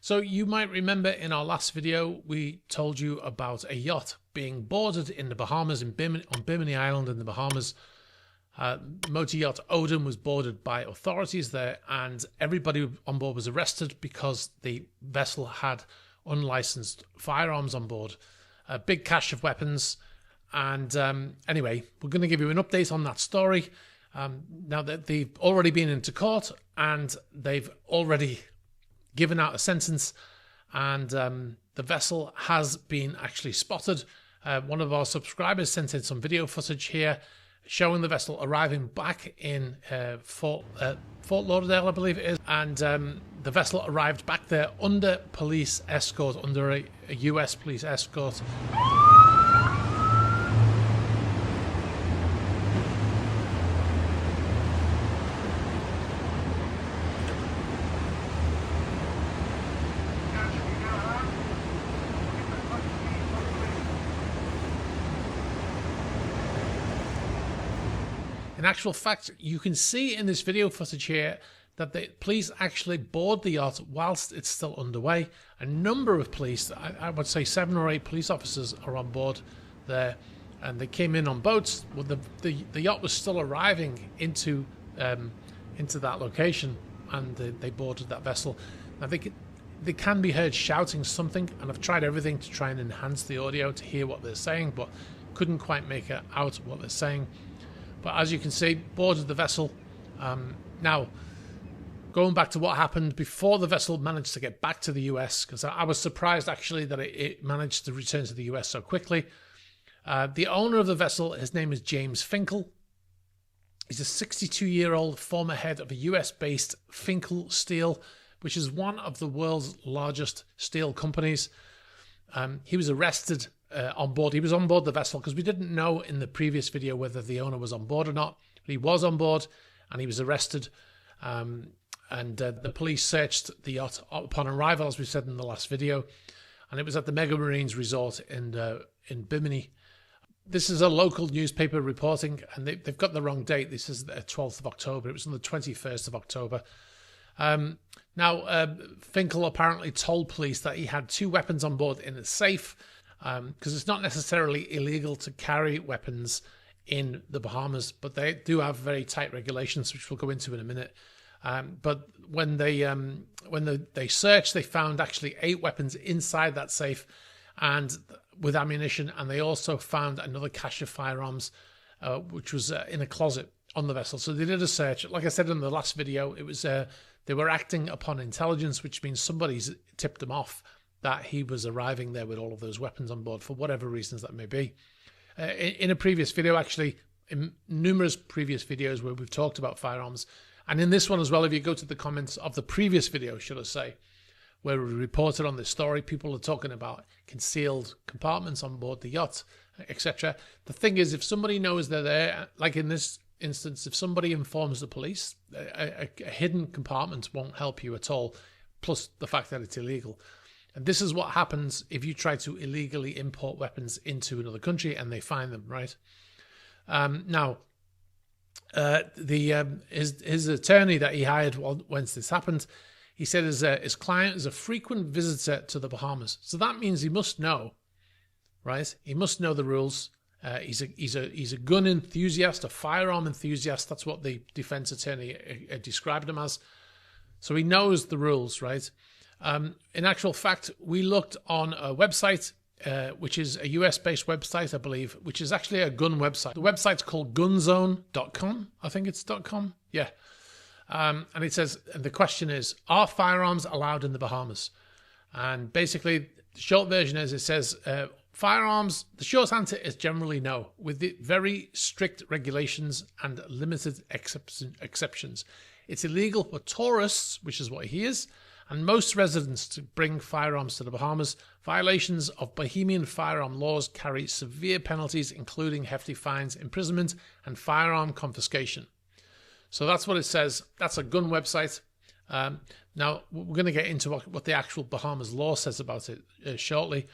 So you might remember in our last video, we told you about a yacht being boarded in the Bahamas, on Bimini Island in the Bahamas. Motor yacht Odin was boarded by authorities there, and everybody on board was arrested because the vessel had unlicensed firearms on board, a big cache of weapons. And anyway, we're going to give you an update on that story. Now that they've already been into court and they've already given out a sentence, and the vessel has been actually spotted. One of our subscribers sent in some video footage here showing the vessel arriving back in Fort Lauderdale, I believe it is, and the vessel arrived back there under police escort, under a US police escort. In actual fact, you can see in this video footage here that the police actually board the yacht whilst it's still underway. A number of police, I would say 7 or 8 police officers are on board there, and they came in on boats. Well, the yacht was still arriving into that location, and they boarded that vessel. I think they can be heard shouting something, and I've tried everything to try and enhance the audio to hear what they're saying, but couldn't quite make out what they're saying. But as you can see, boarded the vessel. Now, going back to what happened before the vessel managed to get back to the US, because I was surprised actually that it managed to return to the US so quickly. The owner of the vessel, his name is James Finkel. He's a 62-year-old former head of a US-based Finkel Steel, which is one of the world's largest steel companies. He was arrested on board. He was on board the vessel because we didn't know in the previous video whether the owner was on board or not. But he was on board and he was arrested. The police searched the yacht upon arrival, as we said in the last video. And it was at the Mega Marines Resort in Bimini. This is a local newspaper reporting, and they've got the wrong date. This is the 12th of October. It was on the 21st of October. Now, Finkel apparently told police that he had 2 weapons on board in a safe, because it's not necessarily illegal to carry weapons in the Bahamas, but they do have very tight regulations, which we'll go into in a minute. But when they searched, they found actually 8 weapons inside that safe, and with ammunition, and they also found another cache of firearms, which was in a closet on the vessel. So they did a search. Like I said in the last video, it was they were acting upon intelligence, which means somebody's tipped them off that he was arriving there with all of those weapons on board for whatever reasons that may be. In a previous video, actually, in numerous previous videos where we've talked about firearms, and in this one as well, if you go to the comments of the previous video, should I say, where we reported on this story, people are talking about concealed compartments on board the yacht, etc. The thing is, if somebody knows they're there, like in this instance, if somebody informs the police, a hidden compartment won't help you at all, plus the fact that it's illegal. And this is what happens if you try to illegally import weapons into another country and they find them, right? Now, his attorney that he hired once this happened, he said his client is a frequent visitor to the Bahamas. So that means he must know, right? He must know the rules. He's a gun enthusiast, a firearm enthusiast. That's what the defense attorney described him as. So he knows the rules, right? In actual fact, we looked on a website, which is a US-based website, I believe, which is actually a gun website. The website's called gunzone.com. I think it's .com. Yeah. And it says, and the question is, are firearms allowed in the Bahamas? And basically, the short version is, it says, firearms, the short answer is generally no, with the very strict regulations and limited exceptions. It's illegal for tourists, which is what he is, and most residents to bring firearms to the Bahamas. Violations of Bahamian firearm laws carry severe penalties, including hefty fines, imprisonment, and firearm confiscation. So that's what it says. That's a gun website. Now, we're going to get into what the actual Bahamas law says about it shortly.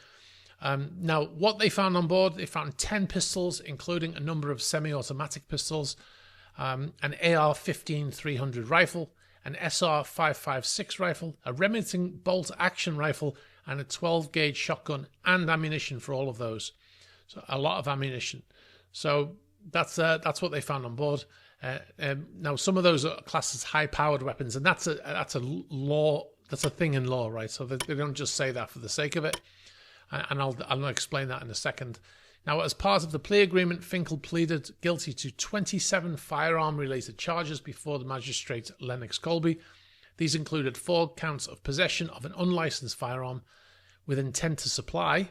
Now, what they found on board, they found 10 pistols, including a number of semi-automatic pistols, an AR-15 300 rifle, an SR-556 rifle, a Remington bolt action rifle, and a 12-gauge shotgun and ammunition for all of those. So a lot of ammunition. So that's what they found on board. Now some of those are classed as high-powered weapons, and that's a law. That's a thing in law, right? So they don't just say that for the sake of it. And I'll explain that in a second. Now, as part of the plea agreement, Finkel pleaded guilty to 27 firearm-related charges before the magistrate Lennox Colby. These included 4 counts of possession of an unlicensed firearm with intent to supply,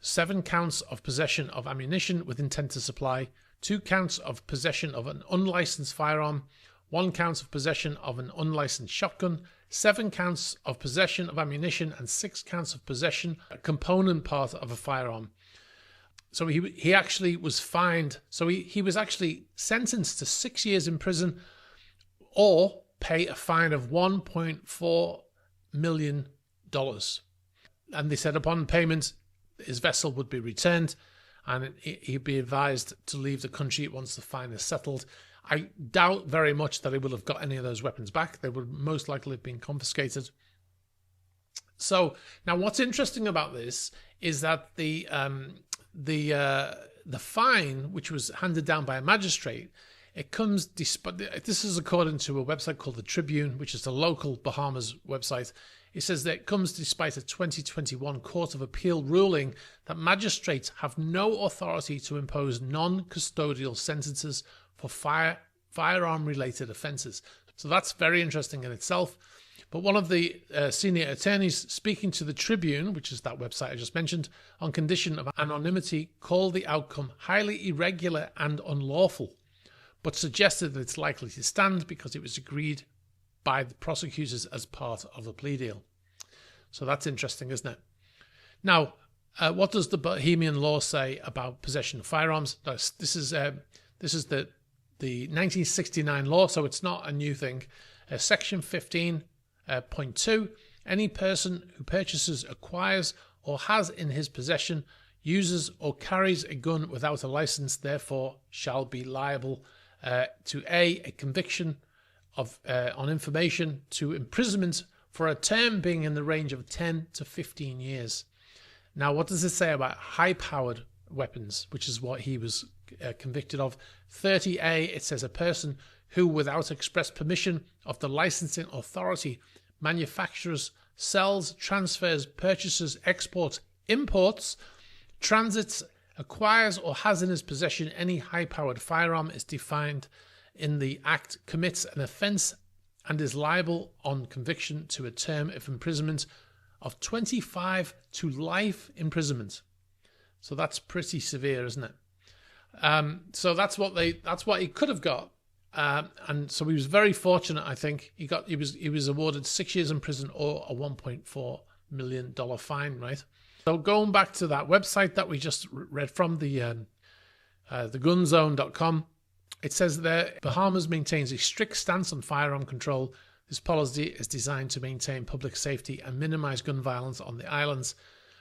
7 counts of possession of ammunition with intent to supply, 2 counts of possession of an unlicensed firearm, 1 count of possession of an unlicensed shotgun, 7 counts of possession of ammunition, and 6 counts of possession, a component part of a firearm. So he actually was fined. So he was actually sentenced to 6 years in prison or pay a fine of $1.4 million. And they said upon payment, his vessel would be returned and he'd be advised to leave the country once the fine is settled. I doubt very much that he will have got any of those weapons back. They would most likely have been confiscated. So now what's interesting about this is that the fine, which was handed down by a magistrate, it comes despite, this is according to a website called the Tribune, which is the local Bahamas website. It says that it comes despite a 2021 Court of Appeal ruling that magistrates have no authority to impose non-custodial sentences for firearm-related offences. So that's very interesting in itself. But one of the senior attorneys speaking to the Tribune, which is that website I just mentioned, on condition of anonymity, called the outcome highly irregular and unlawful, but suggested that it's likely to stand because it was agreed by the prosecutors as part of the plea deal. So that's interesting, isn't it? Now, what does the Bahamian law say about possession of firearms? This is the 1969 law, so it's not a new thing. Section 15.2, any person who purchases, acquires, or has in his possession, uses or carries a gun without a license, therefore shall be liable to a conviction of on information, to imprisonment for a term being in the range of 10 to 15 years. Now, what does it say about high-powered weapons, which is what he was convicted of? 30A, it says a person who, without express permission of the licensing authority, manufactures, sells, transfers, purchases, exports, imports, transits, acquires, or has in his possession any high-powered firearm is defined in the Act, commits an offence and is liable on conviction to a term of imprisonment of 25 to life imprisonment. So that's pretty severe, isn't it? So that's what he could have got. And so he was very fortunate, I think. He was awarded 6 years in prison or a $1.4 million fine, right? So going back to that website that we just read from, the gunzone.com, it says there, Bahamas maintains a strict stance on firearm control. This policy is designed to maintain public safety and minimize gun violence on the islands.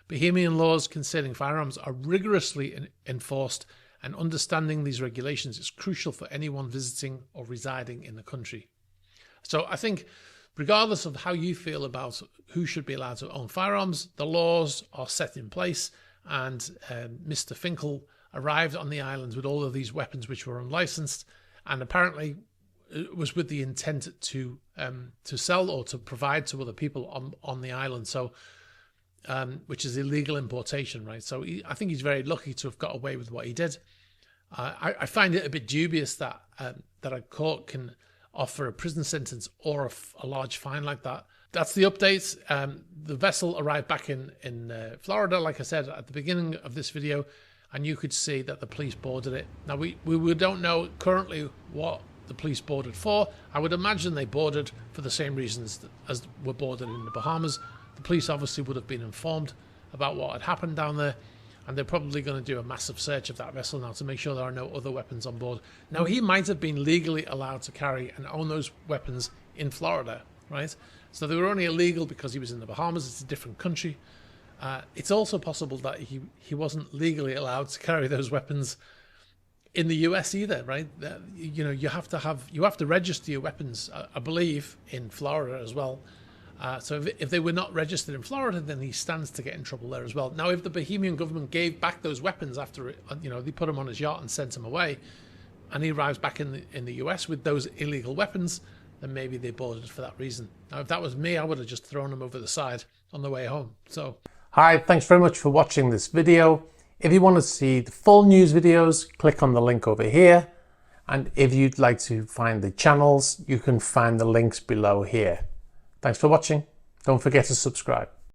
Bahamian laws concerning firearms are rigorously enforced, and understanding these regulations is crucial for anyone visiting or residing in the country. So I think regardless of how you feel about who should be allowed to own firearms, the laws are set in place, and Mr. Finkel arrived on the islands with all of these weapons which were unlicensed, and apparently it was with the intent to sell or to provide to other people on the island. So which is illegal importation, right? So I think he's very lucky to have got away with what he did. I find it a bit dubious that a court can offer a prison sentence or a large fine like that. That's the update. The vessel arrived back in Florida, like I said at the beginning of this video, and you could see that the police boarded it. Now, we don't know currently what the police boarded for. I would imagine they boarded for the same reasons as were boarded in the Bahamas. The police obviously would have been informed about what had happened down there, and they're probably going to do a massive search of that vessel now to make sure there are no other weapons on board. Now, he might have been legally allowed to carry and own those weapons in Florida, right? So they were only illegal because he was in the Bahamas. It's a different country. It's also possible that he wasn't legally allowed to carry those weapons in the US either, right? You know, you have to register your weapons, I believe, in Florida as well. So if they were not registered in Florida, then he stands to get in trouble there as well. Now, if the Bahamian government gave back those weapons after, you know, they put him on his yacht and sent him away, and he arrives back in the US with those illegal weapons, then maybe they boarded for that reason. Now, if that was me, I would have just thrown them over the side on the way home. So, hi, thanks very much for watching this video. If you want to see the full news videos, click on the link over here. And if you'd like to find the channels, you can find the links below here. Thanks for watching. Don't forget to subscribe.